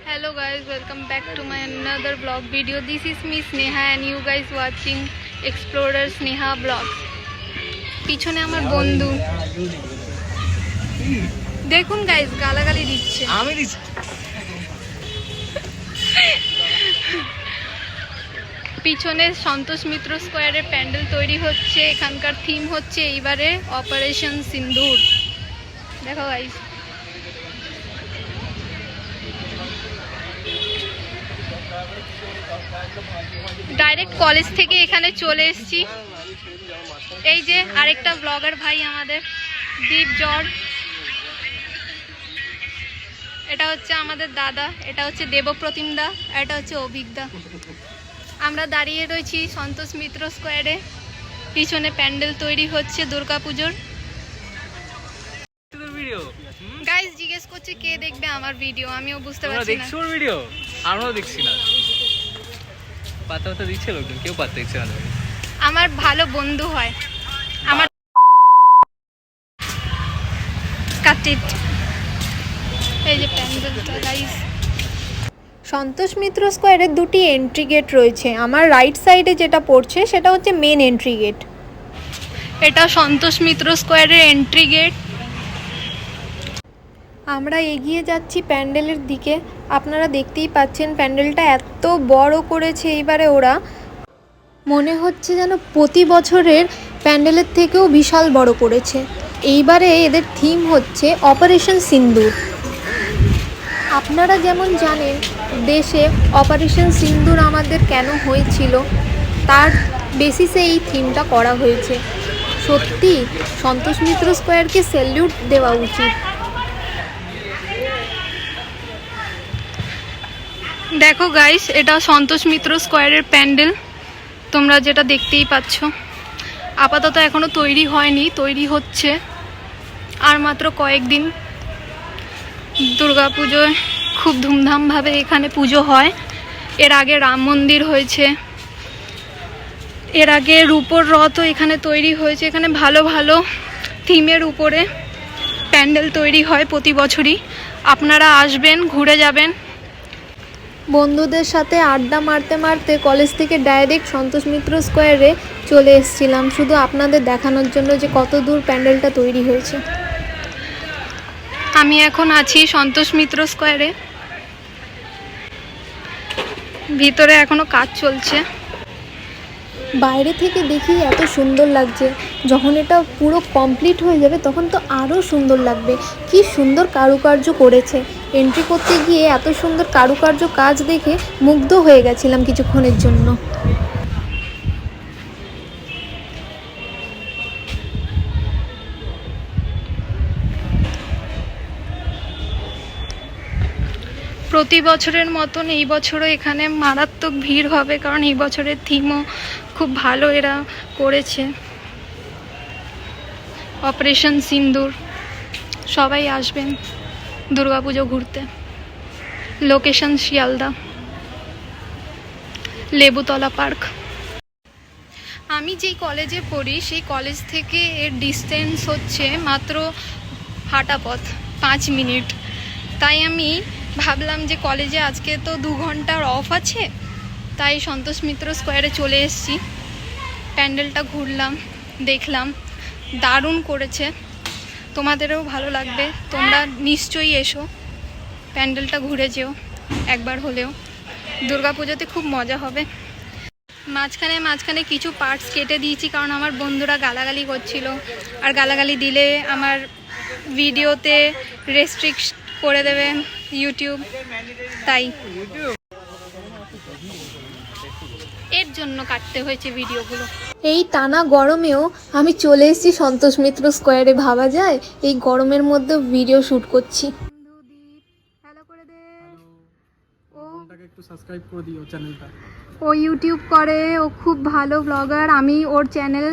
Hello guys, welcome back to my another vlog video. This is me Sneha and you guys watching Explorer Sneha vlogs. পিছনে আমার বন্ধু দেখুন guys গালাগালি দিচ্ছে। আমি দিচ্ছি। পিছনে সন্তোষ মিত্র স্কয়ারের প্যান্ডেল তৈরি হচ্ছে। এখানকার থিম হচ্ছে এইবারে অপারেশন সিন্দুর। দেখো গাইস, ডাইরেক্ট কলেজ থেকে এখানে চলে এসেছি। এই যে আরেকটা ব্লগার ভাই আমাদের দীপ জর্জ, এটা হচ্ছে আমাদের দাদা, এটা হচ্ছে দেবপ্রতিম দা, এটা হচ্ছে অভিজ্ঞতা। আমরা দাঁড়িয়ে রয়েছি সন্তোষ মিত্র স্কোয়ারে। পিছনে প্যান্ডেল তৈরি হচ্ছে দুর্গাপুজোর। গাইস জিজ্ঞেস করছে কে দেখবে আমার ভিডিও, আমিও বুঝতে পারছি না। দেখছো ভিডিও? আমরাও দেখছি না, পাতা পাতা দিচ্ছে লোকজন, কেউ পাতা দেখছে না। আমার ভালো বন্ধু হয় আমার। কাটিট এই যে প্যান্ডেলটা গাইস। সন্তোষ মিত্র স্কোয়ারে দুটি এন্ট্রি গেট রয়েছে। আমার রাইট সাইডে যেটা পড়ছে সেটা হচ্ছে মেন এন্ট্রি গেট। এটা সন্তোষ মিত্র স্কোয়ারের এন্ট্রি গেট। আমরা এগিয়ে যাচ্ছি প্যান্ডেলের দিকে। আপনারা দেখতেই পাচ্ছেন প্যান্ডেলটা এত বড় করেছে এইবারে ওরা, মনে হচ্ছে যেন প্রতি বছরের প্যান্ডেলের থেকেও বিশাল বড় করেছে। এইবারে এদের থিম হচ্ছে অপারেশন সিন্দুর। আপনারা যেমন জানেন দেশে অপারেশন সিন্দুর আমাদের কেন হয়েছিল, তার বেসিসে এই থিমটা করা হয়েছে। সত্যি সন্তোষ মিত্র স্কোয়ারকে স্যালিউট দেওয়া উচিত। দেখো গাইস, এটা সন্তোষ মিত্র স্কোয়ারের প্যান্ডেল, তোমরা যেটা দেখতেই পাচ্ছ। আপাতত এখনো তৈরি হয়নি, তৈরি হচ্ছে আর মাত্র কয়েকদিন। দুর্গাপুজোয় খুব ধুমধামভাবে এখানে পুজো হয়। এর আগে রাম মন্দির হয়েছে, এর আগে রূপোর রথও এখানে তৈরি হয়েছে। এখানে ভালো ভালো থিমের উপরে প্যান্ডেল তৈরি হয় প্রতি বছরই। আপনারা আসবেন, ঘুরে যাবেন। বন্ধুদের সাথে আড্ডা মারতে মারতে কলেজ থেকে ডাইরেক্ট সন্তোষ মিত্র স্কোয়ারে চলে এসেছিলাম, শুধু আপনাদের দেখানোর জন্য যে কত দূর প্যান্ডেলটা তৈরি হয়েছে। আমি এখন আছি সন্তোষ মিত্র স্কোয়ারে, ভিতরে এখনো কাজ চলছে। বাইরে থেকে দেখি এত সুন্দর লাগছে, যখন এটা পুরো কমপ্লিট হয়ে যাবে তখন তো আরও সুন্দর লাগবে। কি সুন্দর কারুকার্য করেছে। এন্ট্রি করতে গিয়ে এত সুন্দর কারুকার্য কাজ দেখে মুগ্ধ হয়ে গেছিলাম কিছুক্ষণের জন্য। প্রতি বছরের মতন এই বছরও এখানে মারাত্মক ভিড় হবে, কারণ এই বছরের থিমও খুব ভালো এরা করেছে, অপারেশন সিন্দুর। সবাই আসবেন দুর্গাপুজো ঘুরতে। Location Sealdah, Lebutala park. আমি যেই কলেজে পড়ি সেই কলেজ থেকে এর ডিস্টেন্স হচ্ছে মাত্র হাঁটা পথ 5 মিনিট। তাই আমি ভাবলাম যে কলেজে আজকে তো 2 ঘন্টার অফ আছে, তাই সন্তোষ মিত্র স্কোয়ারে চলে এসেছি। প্যান্ডেলটা ঘুরলাম, দেখলাম, দারুণ করেছে। তোমাদেরও ভালো লাগবে, তোমরা নিশ্চয়ই এসো, প্যান্ডেলটা ঘুরে যেও একবার হলেও। দুর্গাপুজোতে খুব মজা হবে। মাঝখানে মাঝখানে কিছু পার্টস কেটে দিয়েছি, কারণ আমার বন্ধুরা গালাগালি করছিল, আর গালাগালি দিলে আমার ভিডিওতে রেস্ট্রিক্ট করে দেবে ইউটিউব, তাই এর জন্য কাটতে হয়েছে ভিডিওগুলো। এই টানা গরমেও আমি চলে এসেছি সন্তোষ মিত্র স্কোয়ারে। ভাবা যায় এই গরমের মধ্যে ভিডিও শ্যুট করছি। ও ইউটিউব করে, ও খুব ভালো ব্লগার। আমি ওর চ্যানেল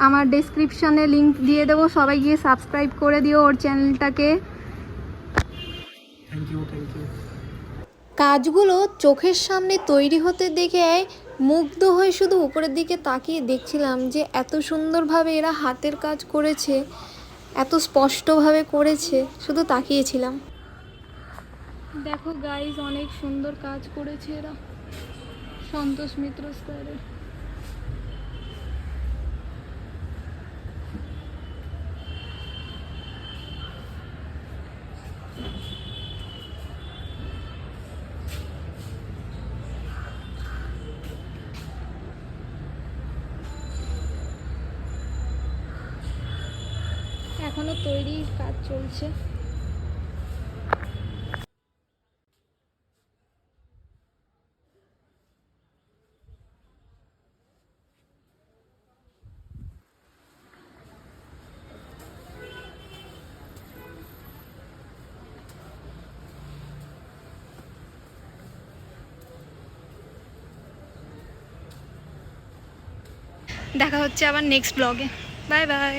আমার ডেসক্রিপশনে লিংক দিয়ে দেবো, সবাই গিয়ে সাবস্ক্রাইব করে দিও ওর চ্যানেলটাকে। কাজগুলো চোখের সামনে তৈরি হতে দেখে মুগ্ধ হয়ে শুধু উপরের দিকে তাকিয়ে দেখছিলাম যে এত সুন্দরভাবে এরা হাতের কাজ করেছে, এত স্পষ্টভাবে করেছে, শুধু তাকিয়েছিলাম। দেখো গাইজ, অনেক সুন্দর কাজ করেছে এরা, সন্তোষ মিত্র স্কোয়ারে। এখনো তৈরির কাজ চলছে। দেখা হচ্ছে আবার নেক্সট ব্লগে। Bye bye.